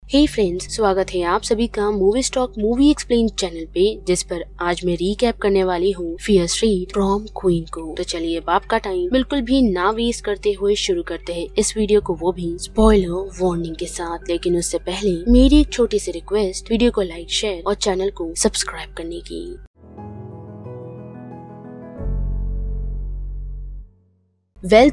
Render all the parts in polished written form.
हे friends, स्वागत है आप सभी का movie stock movie explain channel पे, जिस पर आज मैं रीकैप करने वाली हूँ फियर स्ट्रीट प्रॉम क्वीन को। तो चलिए बाप का टाइम बिल्कुल भी ना वेस्ट करते हुए शुरू करते हैं इस वीडियो को, वो भी स्पॉइलर वार्निंग के साथ। लेकिन उससे पहले मेरी एक छोटी सी रिक्वेस्ट, वीडियो को लाइक, शेयर और चैनल को सब्सक्राइब करने की।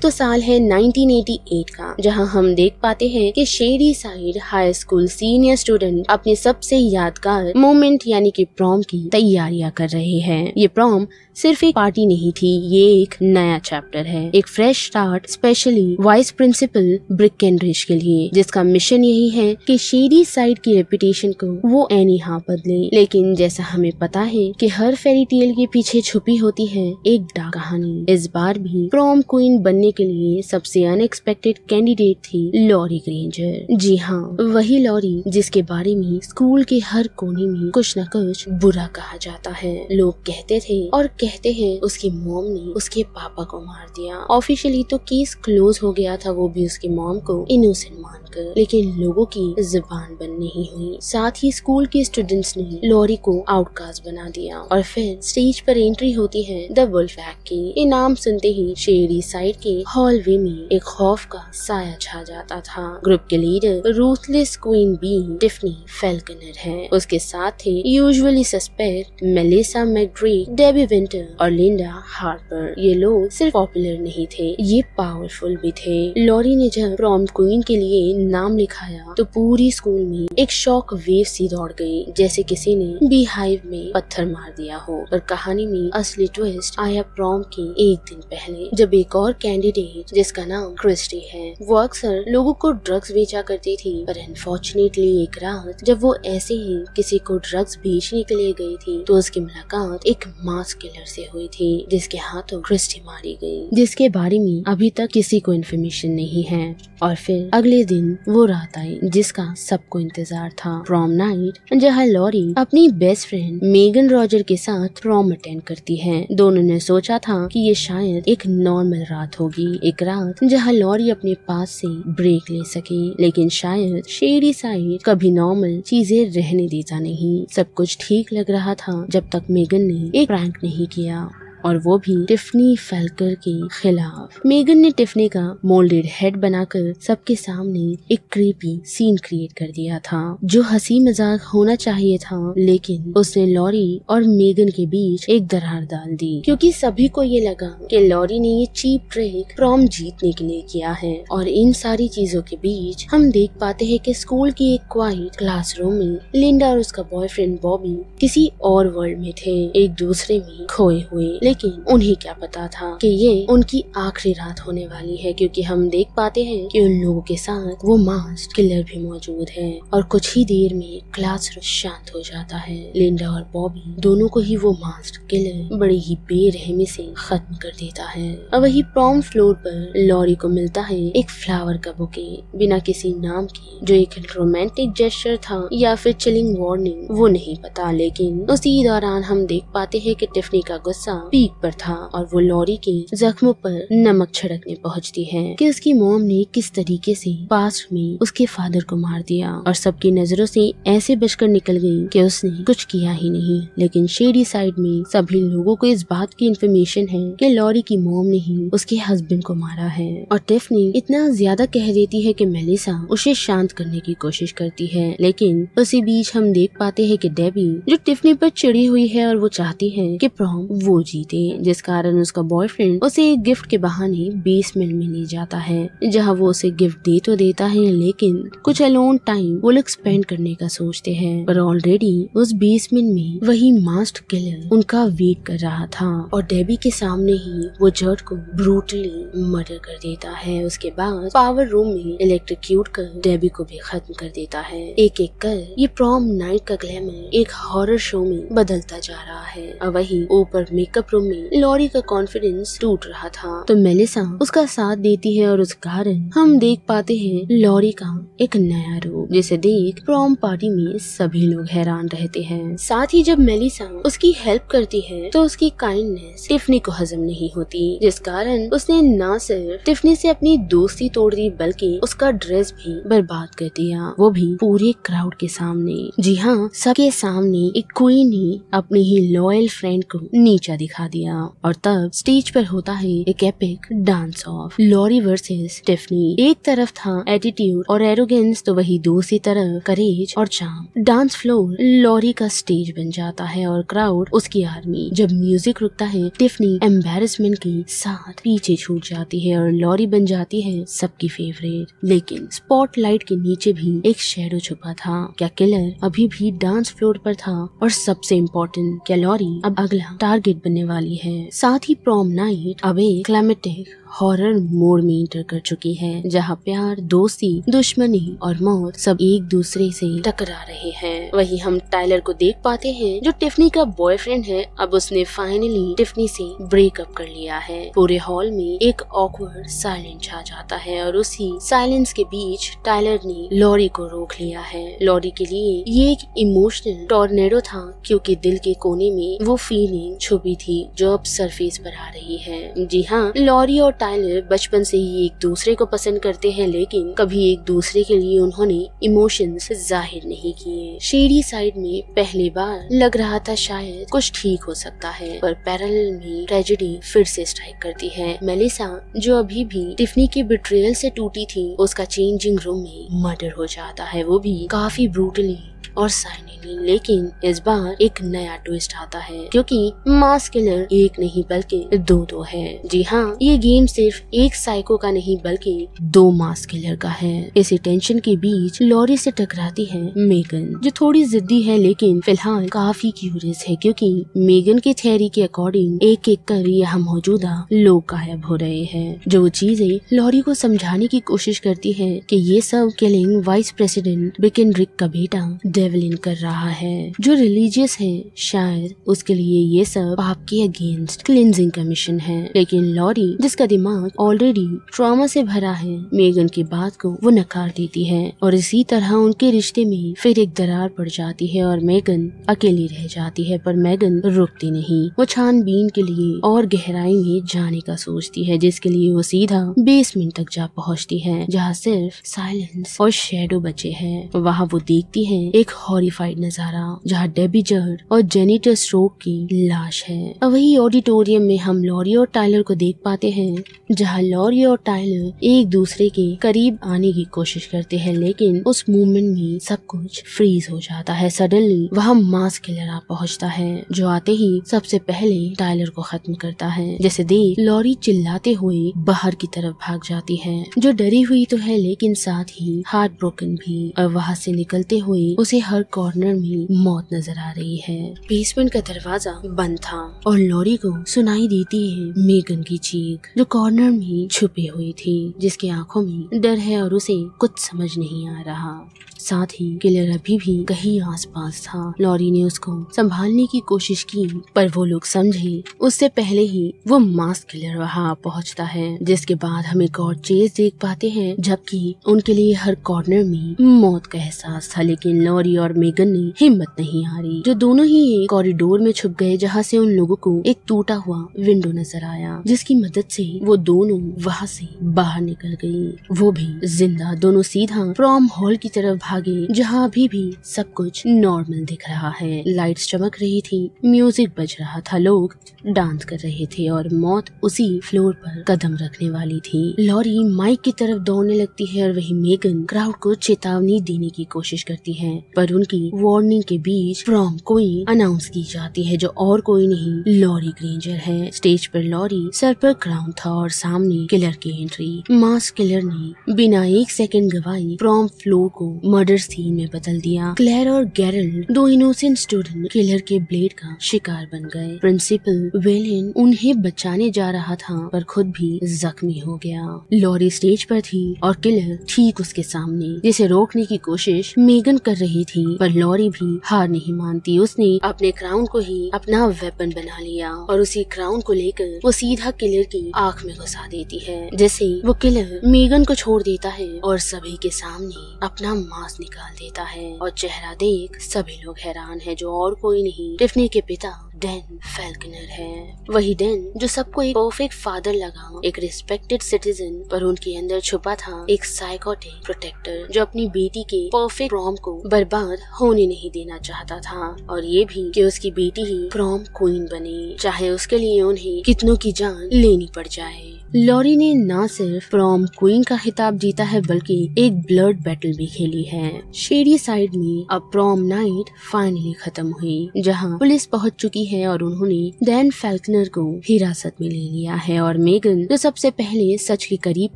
तो साल है 1988 का, जहां हम देख पाते हैं कि shady side high school senior student अपने सबसे यादगार मोमेंट यानी कि प्रॉम की तैयारियां कर रहे हैं। ये प्रॉम सिर्फ एक पार्टी नहीं थी, ये एक नया चैप्टर है, एक fresh start specially vice principal Breckenridge के लिए, जिसका मिशन यही है कि शेडी साइड की रेपुटेशन को वो एनी हाउ बदले। लेकिन जैसा हमें पता है कि हर फेरी टेल के पीछे छुपी होती है एक डार्क कहानी। इस बार भी प्रॉम क्वीन बनने के लिए सबसे अनएक्सपेक्टेड कैंडिडेट थी लॉरी ग्रेंजर। जी हाँ, वही लॉरी जिसके बारे में स्कूल के हर कोने में कुछ न कुछ बुरा कहा जाता है। लोग कहते थे और कहते हैं उसकी मॉम ने उसके पापा को मार दिया। ऑफिशियली तो केस क्लोज हो गया था, वो भी उसकी मॉम को इनोसेंट मानकर, लेकिन लोगों की जुबान बंद नहीं हुई। साथ ही स्कूल के स्टूडेंट्स ने लॉरी को आउटकास्ट बना दिया। और फिर स्टेज पर एंट्री होती है द वुल्फपैक की। ये नाम सुनते ही शेडी साइड के हॉलवे में एक खौफ का साया छा जाता था। ग्रुप के leader ruthless queen bee Tiffany Felkner है। उसके साथ ही usually suspect Melissa McDrake, Debbie Winter और लिंडा हार्पर। ये लोग सिर्फ पॉपुलर नहीं थे, ये पावरफुल भी थे। लॉरी ने जब प्रॉम क्वीन के लिए नाम लिखाया तो पूरी स्कूल में एक शॉक वेव सी दौड़ गई, जैसे किसी ने बीहाइव में पत्थर मार दिया हो। और कहानी में असली ट्विस्ट आया प्रॉम के एक दिन पहले, जब एक और कैंडिडेट जिसका नाम क्रिस्टी है, वो अक्सर लोगों को ड्रग्स बेचा करती थी। पर अनफॉर्चुनेटली एक रात जब वो ऐसे ही किसी को ड्रग्स बेचने के लिए गई थी तो उसकी मुलाकात एक मास किलर से हुई थी, जिसके हाथों क्रिस्टी मारी गई, जिसके बारे में अभी तक किसी को इन्फॉर्मेशन नहीं है। और फिर अगले दिन वो रात आई जिसका सबको इंतजार था, प्रॉम नाइट, जहाँ लॉरी अपनी बेस्ट फ्रेंड मेगन रॉजर के साथ प्रॉम अटेंड करती है। दोनों ने सोचा था कि ये शायद एक नॉर्मल रात होगी, एक रात जहाँ लॉरी अपने पास से ब्रेक ले सके। लेकिन शायद शेडी साइड कभी नॉर्मल चीजें रहने देता नहीं। सब कुछ ठीक लग रहा था जब तक मेगन ने एक प्रैंक नहीं किया, और वो भी टिफनी फेल्कर के खिलाफ। मेगन ने टिफनी का मोल्डेड हेड बनाकर सबके सामने एक क्रीपी सीन क्रिएट कर दिया था, जो हंसी मजाक होना चाहिए था, लेकिन उसने लॉरी और मेगन के बीच एक दरार डाल दी, क्योंकि सभी को ये लगा कि लॉरी ने ये चीप ट्रिक प्रॉम जीतने के लिए किया है। और इन सारी चीजों के बीच हम देख पाते हैं कि स्कूल की एक क्वाइट क्लासरूम में लिंडा और उसका बॉयफ्रेंड बॉबी किसी और वर्ल्ड में थे, एक दूसरे में खोए हुए। लेकिन उन्हें क्या पता था कि ये उनकी आखिरी रात होने वाली है, क्योंकि हम देख पाते हैं कि उन लोगों के साथ वो मास्क किलर भी मौजूद है। और कुछ ही देर में क्लासरूम शांत हो जाता है। लिंडा और बॉबी दोनों को ही वो मास्क किलर बड़ी ही बेरहमी से खत्म कर देता है। और वही प्रॉम फ्लोर पर लॉरी को मिलता है एक फ्लावर का बुके, बिना किसी नाम के, जो एक रोमांटिक जेस्चर था या फिर चिलिंग वार्निंग, वो नहीं पता। लेकिन उसी दौरान हम देख पाते हैं कि टिफनी का गुस्सा पीक पर था और वो लॉरी के जख्मों पर नमक छिड़कने पहुंचती है कि उसकी मॉम ने किस तरीके से पास्ट में उसके फादर को मार दिया, और सबकी नजरों से ऐसे बचकर निकल गई कि उसने कुछ किया ही नहीं। लेकिन शेडी साइड में सभी लोगों को इस बात की इन्फॉर्मेशन है कि लॉरी की मॉम ने ही उसके हस्बैंड को मारा है। और टिफनी इतना ज्यादा कह देती है कि मेलिसा उसे शांत करने की कोशिश करती है। लेकिन उसी बीच हम देख पाते हैं कि डेबी, जो टिफनी पर चिड़ी हुई है और वो चाहती है कि प्रॉम वो जीते, जिस कारण उसका बॉयफ्रेंड उसे एक गिफ्ट के बहाने बेसमेंट में ले जाता है, जहां वो उसे गिफ्ट दे तो देता है, लेकिन कुछ अलोन टाइम वो लोग स्पेंड करने का सोचते हैं। पर ऑलरेडी उस बेसमेंट में वही मास्क किलर उनका वेट कर रहा था, और डेबी के सामने ही वो जर्ड को ब्रूटली मर्डर कर देता है। उसके बाद पावर रूम में इलेक्ट्रिक्यूट कर डेबी को भी खत्म कर देता है। एक एक कर ये प्रॉम नाइट का ग्लैमर एक हॉरर शो में बदलता जा रहा है। और वही ऊपर मेकअप रूम में लॉरी का कॉन्फिडेंस टूट रहा था तो मेलिसा उसका साथ देती है और उस कारण हम देख पाते हैं लॉरी का एक नया रूप जिसे देख प्रॉम पार्टी में सभी लोग हैरान रहते हैं। साथ ही जब मेलिसा उसकी हेल्प करती है तो उसकी काइंडनेस टिफनी को हजम नहीं होती, जिस कारण उसने न सिर्फ टिफनी से अपनी दोस्ती तोड़ दी बल्कि उसका ड्रेस भी बर्बाद कर दिया, वो भी पूरे क्राउड के सामने। जी हाँ, सबके सामने एक क्वीन ने अपनी ही लॉयल फ्रेंड को नीचा दिखा दिया और तब स्टेज पर होता है एक epic dance of Laurie versus Tiffany. एक तरफ था एटीट्यूड और एरोगेंस तो वही दूसरी तरफ करेज और चार्म। डांस फ्लोर लॉरी का स्टेज बन जाता है और क्राउड उसकी आर्मी। जब म्यूजिक रुकता है टिफनी एम्बैरेसमेंट के साथ पीछे छूट जाती है और लॉरी बन जाती है सबकी फेवरेट। लेकिन स्पॉटलाइट के नीचे भी एक शैडो छुपा था। क्या किलर अभी भी डांस फ्लोर पर था? और सबसे इम्पोर्टेंट, क्या लॉरी अब अगला टारगेट बनने वाली है? साथ ही प्रॉम नाइट अब एक क्लाइमेटिक हॉरर मोड में इंटर कर चुकी है, जहाँ प्यार, दोस्ती, दुश्मनी और मौत सब एक दूसरे से टकरा रहे हैं। वहीं हम टाइलर को देख पाते हैं जो टिफनी का बॉयफ्रेंड है। अब उसने फाइनली टिफनी से ब्रेकअप कर लिया है। पूरे हॉल में एक ऑकवर्ड साइलेंस छा जाता है और उसी साइलेंस के बीच टाइलर ने लॉरी को रोक लिया है। लॉरी के लिए ये एक इमोशनल टॉर्नेडो था क्योंकि दिल के कोने में वो फीलिंग छुपी थी जो अब सरफेस पर आ रही है। जी हाँ, लॉरी और टाइलर बचपन से ही एक दूसरे को पसंद करते हैं, लेकिन कभी एक दूसरे के लिए उन्होंने इमोशंस जाहिर नहीं किए। शेडी साइड में पहली बार लग रहा था शायद कुछ ठीक हो सकता है, पर पैरेलल में ट्रेजेडी फिर से स्ट्राइक करती है। मेलिसा जो अभी भी टिफनी के बिट्रेयल से टूटी थी, उसका चेंजिंग रूम में मर्डर हो जाता है, वो भी काफी ब्रूटली और साइलेंटली। लेकिन इस बार एक नया ट्विस्ट आता है क्योंकि मास किलर एक नहीं बल्कि दो है। जी हाँ, ये गेम सिर्फ एक साइको का नहीं बल्कि दो मास किलर का है। इसी टेंशन के बीच लॉरी से टकराती है मेगन, जो थोड़ी जिद्दी है लेकिन फिलहाल काफी क्यूरियस है क्योंकि मेगन की थ्योरी के अकॉर्डिंग एक एक कर यहाँ मौजूदा लोग गायब हो रहे हैं। जो चीजें लॉरी को समझाने की कोशिश करती है कि ये सब किलिंग वाइस प्रेसिडेंट ब्रिकेनरिक का बेटा डेवलिन कर रहा है, जो रिलीजियस है। शायद उसके लिए ये सब पाप के अगेंस्ट क्लिंजिंग का मिशन है। लेकिन लॉरी, जिसका दिमाग ऑलरेडी ट्रॉमा से भरा है, मेगन की बात को वो नकार देती है और इसी तरह उनके रिश्ते में फिर एक दरार पड़ जाती है और मेगन अकेली रह जाती है। पर मेगन रुकती नहीं, वो छानबीन के लिए और गहराई में जाने का सोचती है, जिसके लिए वो सीधा बेसमेंट तक जा पहुँचती है, जहाँ सिर्फ साइलेंस और शैडो बचे हैं। वहाँ वो देखती है एक हॉरिफाइड नजारा, जहाँ डेबी जर्ड और जेनिटर स्ट्रोक की लाश है। वही ऑडिटोरियम में हम लॉरी और टाइलर को देख पाते हैं, जहाँ लॉरी और टाइलर एक दूसरे के करीब आने की कोशिश करते हैं, लेकिन उस मूवमेंट में सब कुछ फ्रीज हो जाता है। सडनली वहाँ मास किलर आ पहुँचता है, जो आते ही सबसे पहले टाइलर को खत्म करता है। जैसे देख लॉरी चिल्लाते हुए बाहर की तरफ भाग जाती है, जो डरी हुई तो है लेकिन साथ ही हार्ट ब्रोकन भी। और वहाँ से निकलते हुए उसे हर कॉर्नर में मौत नजर आ रही है। बेसमेंट का दरवाजा बंद था और लॉरी को सुनाई देती है मेगन की चीख, जो कॉर्नर में छुपी हुई थी, जिसकी आंखों में डर है और उसे कुछ समझ नहीं आ रहा। साथ ही किलर अभी भी कहीं आसपास था। लॉरी ने उसको संभालने की कोशिश की, पर वो लोग समझे उससे पहले ही वो मास्क किलर वहाँ पहुँचता है, जिसके बाद हम एक और चेज देख पाते हैं, जबकि उनके लिए हर कॉर्नर में मौत का एहसास था। लेकिन लॉरी और मेगन ने हिम्मत नहीं हारी, जो दोनों ही एक कॉरिडोर में छुप गए, जहाँ से उन लोगों को एक टूटा हुआ विंडो नजर आया, जिसकी मदद से वो दोनों वहाँ से बाहर निकल गयी, वो भी जिंदा। दोनों सीधा प्रॉम हॉल की तरफ भागे, जहाँ अभी भी सब कुछ नॉर्मल दिख रहा है। लाइट्स चमक रही थी, म्यूजिक बज रहा था, लोग डांस कर रहे थे और मौत उसी फ्लोर पर कदम रखने वाली थी। लॉरी माइक की तरफ दौड़ने लगती है और वही मेगन क्राउड को चेतावनी देने की कोशिश करती है, पर उनकी वार्निंग के बीच प्रॉम क्वीन अनाउंस की जाती है, जो और कोई नहीं लॉरी ग्रेंजर है। स्टेज पर लॉरी सर पर क्राउन था और सामने किलर की एंट्री। मास्क किलर ने बिना एक सेकंड गवाए प्रॉम फ्लोर को मर्डर सीन में बदल दिया। क्लेयर और गैरल्ड, दो इनोसेंट स्टूडेंट, किलर के ब्लेड का शिकार बन गए। प्रिंसिपल वेलिन उन्हें बचाने जा रहा था, पर खुद भी जख्मी हो गया। लॉरी स्टेज पर थी और किलर ठीक उसके सामने, जिसे रोकने की कोशिश मेगन कर रही थी, पर लॉरी भी हार नहीं मानती। उसने अपने क्राउन को ही अपना वेपन बना लिया और उसी क्राउन को लेकर वो सीधा किलर की आंख में घुसा देती है, जिससे वो किलर मेगन को छोड़ देता है और सभी के सामने अपना मांस निकाल देता है। और चेहरा देख सभी लोग हैरान है, जो और कोई नहीं टिफनी के पिता डैन फेल्कनर है। वही डैन जो सबको एक परफेक्ट फादर लगा, एक रिस्पेक्टेड सिटीजन, पर उनके अंदर छुपा था एक साइकोटिक प्रोटेक्टर जो अपनी बेटी के परफेक्ट प्रॉम को बर्बाद होने नहीं देना चाहता था, और ये भी कि उसकी बेटी ही प्रॉम क्वीन बने, चाहे उसके लिए उन्हें कितनों की जान लेनी पड़ जाए। लॉरी ने न सिर्फ प्रॉम क्वीन का खिताब जीता है, बल्कि एक ब्लड बैटल भी खेली है। शेडी साइड में अब प्रॉम नाइट फाइनली खत्म हुई, जहां पुलिस पहुंच चुकी है और उन्होंने डैन फेल्कनर को हिरासत में ले लिया है। और मेगन जो सबसे पहले सच के करीब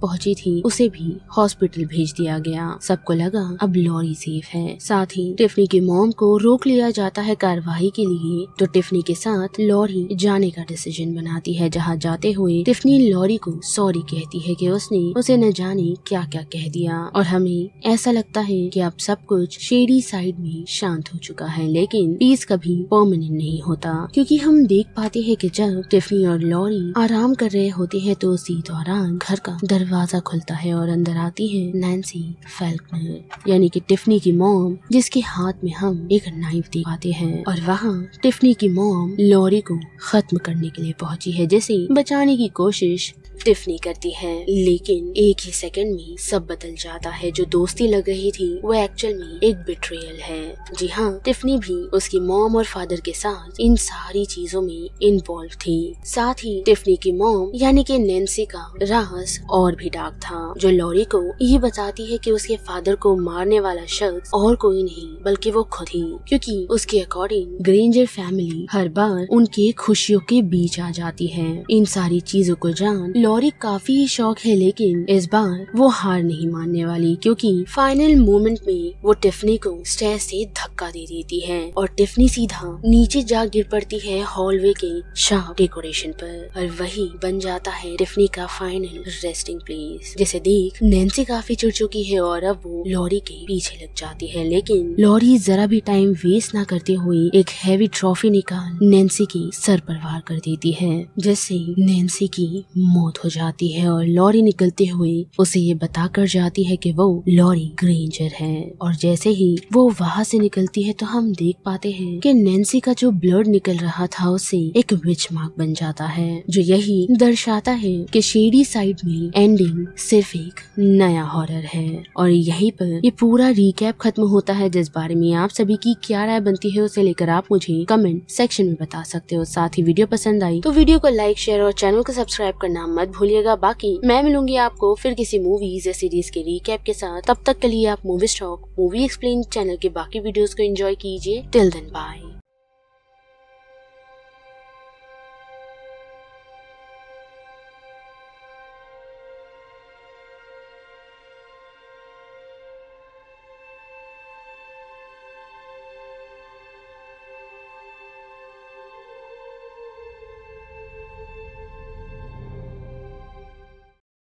पहुंची थी, उसे भी हॉस्पिटल भेज दिया गया। सबको लगा अब लॉरी सेफ है। साथ ही टिफनी की मॉम को रोक लिया जाता है कार्रवाई के लिए, तो टिफनी के साथ लॉरी जाने का डिसीजन बनाती है, जहाँ जाते हुए टिफनी लॉरी को सॉरी कहती है कि उसने उसे न जाने क्या क्या कह दिया। और हमें ऐसा लगता है कि अब सब कुछ शेडी साइड में शांत हो चुका है, लेकिन पीस कभी परमानेंट नहीं होता, क्योंकि हम देख पाते हैं कि जब टिफनी और लॉरी आराम कर रहे होते हैं तो उसी दौरान घर का दरवाजा खुलता है और अंदर आती है नैन्सी फेल्कनर, यानी कि टिफनी की मॉम, जिसके हाथ में हम एक नाइफ देख पाते हैं। और वहाँ टिफनी की मॉम लॉरी को खत्म करने के लिए पहुंची है, जिसे बचाने की कोशिश टिफनी करती है, लेकिन एक ही सेकंड में सब बदल जाता है। जो दोस्ती लग रही थी वो एक्चुअल में एक बिट्रेयल है। जी हाँ, टिफनी भी उसकी मॉम और फादर के साथ इन सारी चीजों में इन्वॉल्व थी। साथ ही टिफनी की मॉम यानी कि नैन्सी का राज और भी डार्क था, जो लॉरी को ये बताती है कि उसके फादर को मारने वाला शख्स और कोई नहीं बल्कि वो खुद ही, क्योंकि उसके अकॉर्डिंग ग्रेंजर फैमिली हर बार उनके खुशियों के बीच आ जाती है। इन सारी चीजों को जान लॉरी काफी शौक है, लेकिन इस बार वो हार नहीं मानने वाली, क्योंकि फाइनल मोमेंट में वो टिफनी को स्टेयर से धक्का दे देती है और टिफनी सीधा नीचे जा गिर पड़ती है हॉलवे के शार्प डेकोरेशन पर, और वही बन जाता है टिफनी का फाइनल रेस्टिंग प्लेस, जिसे देख नैन्सी काफी चिढ़ चुकी है और अब वो लॉरी के पीछे लग जाती है। लेकिन लॉरी जरा भी टाइम वेस्ट ना करते हुए एक हैवी ट्रॉफी निकाल नैन्सी के सर पर वार कर देती है, जिससे नैन्सी की मौत हो जाती है। और लॉरी निकलते हुए उसे ये बताकर जाती है कि वो लॉरी ग्रेंजर है। और जैसे ही वो वहाँ से निकलती है तो हम देख पाते हैं कि नैन्सी का जो ब्लड निकल रहा था उससे एक विच मार्क बन जाता है, जो यही दर्शाता है कि शेडी साइड में एंडिंग सिर्फ एक नया हॉरर है। और यहीं पर ये पूरा रिकैप खत्म होता है, जिस बारे में आप सभी की क्या राय बनती है उसे लेकर आप मुझे कमेंट सेक्शन में बता सकते हो। साथ ही वीडियो पसंद आई तो वीडियो को लाइक, शेयर और चैनल को सब्सक्राइब करना मत भूलिएगा। बाकी मैं मिलूंगी आपको फिर किसी मूवीज या सीरीज के रिकैप के साथ। तब तक के लिए आप movie stock movie explain channel के बाकी वीडियोस को एंजॉय कीजिए। Till then bye.